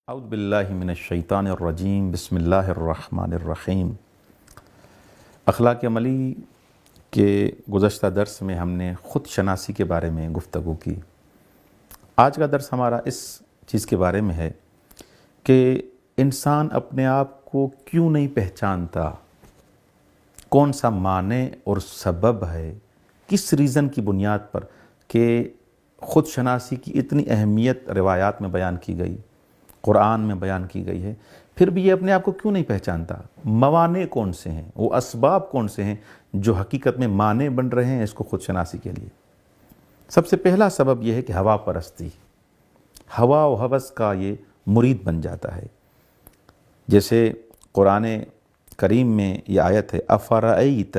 اعوذ باللہ من الشیطان الرجیم بسم اللہ الرحمن الرحیم۔ اخلاق عملی کے گزشتہ درس میں ہم نے خود شناسی کے بارے میں گفتگو کی۔ آج کا درس ہمارا اس چیز کے بارے میں ہے کہ انسان اپنے آپ کو کیوں نہیں پہچانتا، کون سا معنی اور سبب ہے، کس ریزن کی بنیاد پر کہ خود شناسی کی اتنی اہمیت روایات میں بیان کی گئی، قرآن میں بیان کی گئی ہے، پھر بھی یہ اپنے آپ کو کیوں نہیں پہچانتا؟ موانع کون سے ہیں، وہ اسباب کون سے ہیں جو حقیقت میں مانع بن رہے ہیں اس کو خود شناسی کے لیے؟ سب سے پہلا سبب یہ ہے کہ ہوا پرستی، ہوا و ہوس کا یہ مرید بن جاتا ہے۔ جیسے قرآن کریم میں یہ آیت ہے افرأیت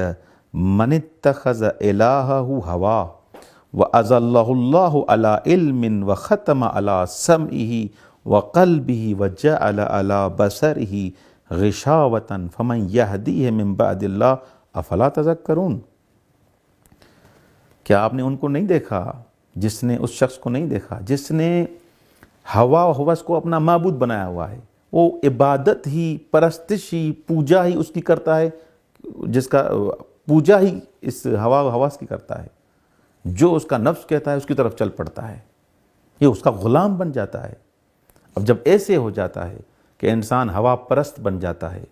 من اتخذ الہہ ہوا وَأَضَلَّهُ اللَّهُ عَلَىٰ عِلْمٍ وَخَتَمَ عَلَىٰ سَمْعِهِ وَقَلْبِهِ وَجَعَلَ عَلَىٰ بَصَرِهِ غِشَاوَةً فَمَنْ يَهْدِيهِ مِنْ بَعْدِ اللَّهِ أَفَلَا تَذَكَّرُونَ۔ کیا آپ نے ان کو نہیں دیکھا، جس نے اس شخص کو نہیں دیکھا جس نے ہوا و ہوس کو اپنا معبود بنایا ہوا ہے؟ وہ عبادت ہی، پرستش ہی، پوجا ہی اس کی کرتا ہے، جس کا پوجا ہی اس ہوا و ہوس کی کرتا ہے، جو اس کا نفس کہتا ہے اس کی طرف چل پڑتا ہے، یہ اس کا غلام بن جاتا ہے۔ اب جب ایسے ہو جاتا ہے کہ انسان ہوا پرست بن جاتا ہے،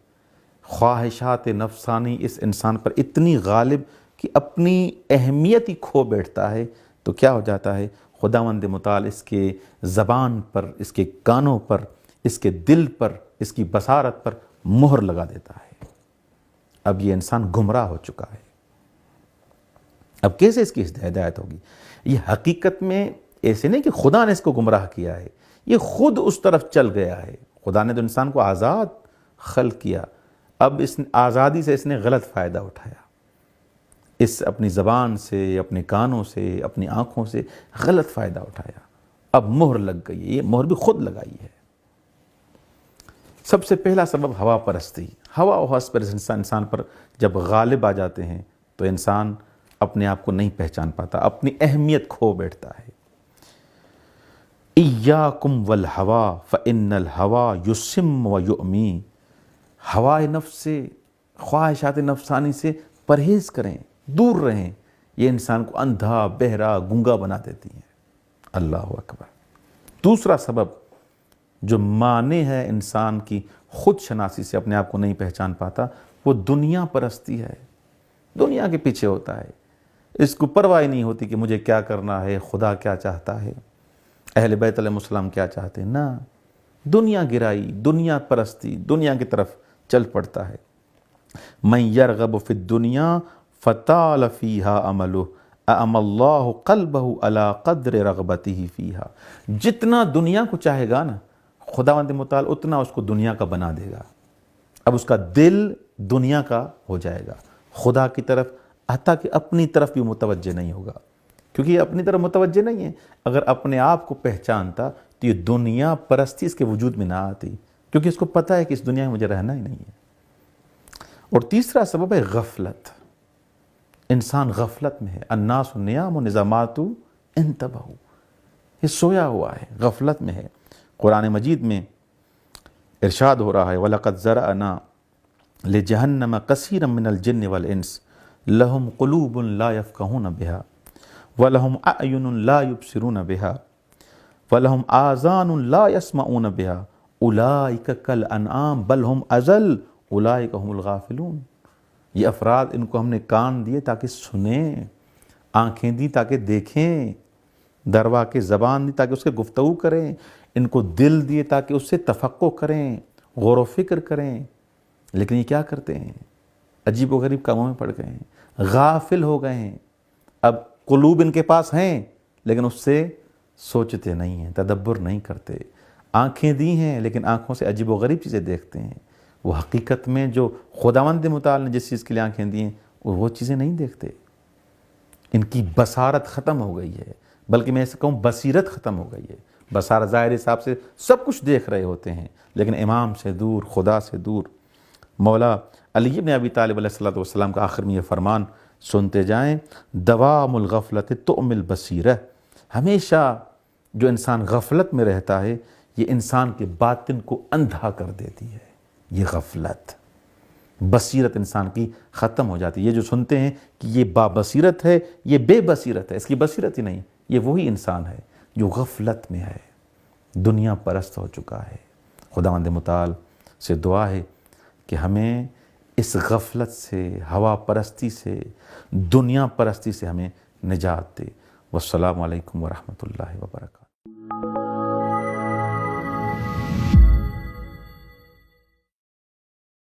خواہشات نفسانی اس انسان پر اتنی غالب کہ اپنی اہمیت ہی کھو بیٹھتا ہے، تو کیا ہو جاتا ہے؟ خداوند متعال اس کے زبان پر، اس کے کانوں پر، اس کے دل پر، اس کی بصارت پر مہر لگا دیتا ہے۔ اب یہ انسان گمراہ ہو چکا ہے۔ اب کیسے اس کی ہدایت ہوگی؟ یہ حقیقت میں ایسے نہیں کہ خدا نے اس کو گمراہ کیا ہے، یہ خود اس طرف چل گیا ہے۔ خدا نے تو انسان کو آزاد خلق کیا، اب اس آزادی سے اس نے غلط فائدہ اٹھایا، اس اپنی زبان سے، اپنے کانوں سے، اپنی آنکھوں سے غلط فائدہ اٹھایا، اب مہر لگ گئی ہے، یہ مہر بھی خود لگائی ہے۔ سب سے پہلا سبب ہوا پرستی، ہوا و ہوس پر انسان پر جب غالب آ جاتے ہیں تو انسان اپنے آپ کو نہیں پہچان پاتا، اپنی اہمیت کھو بیٹھتا ہے۔ ایاکم والہوا فإن الہوا یسم ویعمی، ہوائے نفس سے، خواہشات نفسانی سے پرہیز کریں، دور رہیں، یہ انسان کو اندھا، بہرا، گونگا بنا دیتی ہیں۔ اللہ اکبر۔ دوسرا سبب جو مانع ہے انسان کی خود شناسی سے اپنے آپ کو نہیں پہچان پاتا، وہ دنیا پرستی ہے۔ دنیا کے پیچھے ہوتا ہے، اس کو پرواہ نہیں ہوتی کہ مجھے کیا کرنا ہے، خدا کیا چاہتا ہے، اہل بیت علیہ السلام کیا چاہتے ہیں، نہ، دنیا گرائی، دنیا پرستی، دنیا کی طرف چل پڑتا ہے۔ من یرغب فی الدنیا فطال فیہا عملہ اعمی اللہ قلبہ علی قدر رغبتہ فیہا۔ جتنا دنیا کو چاہے گا نا، خداوند متعال اتنا اس کو دنیا کا بنا دے گا۔ اب اس کا دل دنیا کا ہو جائے گا، خدا کی طرف حتیٰ کہ اپنی طرف بھی متوجہ نہیں ہوگا، کیونکہ یہ اپنی طرف متوجہ نہیں ہے۔ اگر اپنے آپ کو پہچانتا تو یہ دنیا پرستی اس کے وجود میں نہ آتی، کیونکہ اس کو پتہ ہے کہ اس دنیا میں مجھے رہنا ہی نہیں ہے۔ اور تیسرا سبب ہے غفلت، انسان غفلت میں ہے۔ الناس نیام و نظامات انتبہوا، یہ سویا ہوا ہے، غفلت میں ہے۔ قرآن مجید میں ارشاد ہو رہا ہے وَلَقَدْ ذَرَأْنَا لِجَهَنَّمَ كَثِيرًا مِّنَ الْجِنِّ وَالْإِنسِ لَهُمْ قُلُوبٌ لَا يَفْقَهُونَ بِهَا وَلَهُمْ أَعْيُنٌ لَا يُبْصِرُونَ بِهَا وَلَهُمْ آذَانٌ لَا يَسْمَعُونَ بِهَا أُولَٰئِكَ كَالْأَنْعَامِ بَلْ هُمْ أَضَلُّ أُولَٰئِكَ هُمُ الْغَافِلُونَ۔ یہ افراد، ان کو ہم نے کان دیے تاکہ سنیں، آنکھیں دی تاکہ دیکھیں، دروا کے زبان دی تاکہ اس کے گفتگو کریں، ان کو دل دیے تاکہ اس سے تفقع کریں، غور و فکر کریں، لیکن یہ کیا کرتے ہیں؟ عجیب و غریب کاموں میں پڑ گئے ہیں، غافل ہو گئے ہیں۔ اب قلوب ان کے پاس ہیں لیکن اس سے سوچتے نہیں ہیں، تدبر نہیں کرتے، آنکھیں دی ہیں لیکن آنکھوں سے عجیب و غریب چیزیں دیکھتے ہیں، وہ حقیقت میں جو خداوند متعال نے جس چیز کے لیے آنکھیں دی ہیں وہ چیزیں نہیں دیکھتے۔ ان کی بصارت ختم ہو گئی ہے، بلکہ میں ایسے کہوں بصیرت ختم ہو گئی ہے۔ بصارت ظاہر حساب سے سب کچھ دیکھ رہے ہوتے ہیں لیکن امام سے دور، خدا سے دور۔ مولا علی بن ابی طالب علیہ السلام کا آخر میں یہ فرمان سنتے جائیں، دوام الغفلت تعمی البصیرہ، ہمیشہ جو انسان غفلت میں رہتا ہے یہ انسان کے باطن کو اندھا کر دیتی ہے۔ یہ غفلت، بصیرت انسان کی ختم ہو جاتی ہے۔ یہ جو سنتے ہیں کہ یہ بابصیرت ہے، یہ بے بصیرت ہے، اس کی بصیرت ہی نہیں، یہ وہی انسان ہے جو غفلت میں ہے، دنیا پرست ہو چکا ہے۔ خداوند متعال سے دعا ہے کہ ہمیں اس غفلت سے، ہوا پرستی سے، دنیا پرستی سے ہمیں نجات دے۔ والسلام علیکم ورحمۃ اللہ وبرکاتہ۔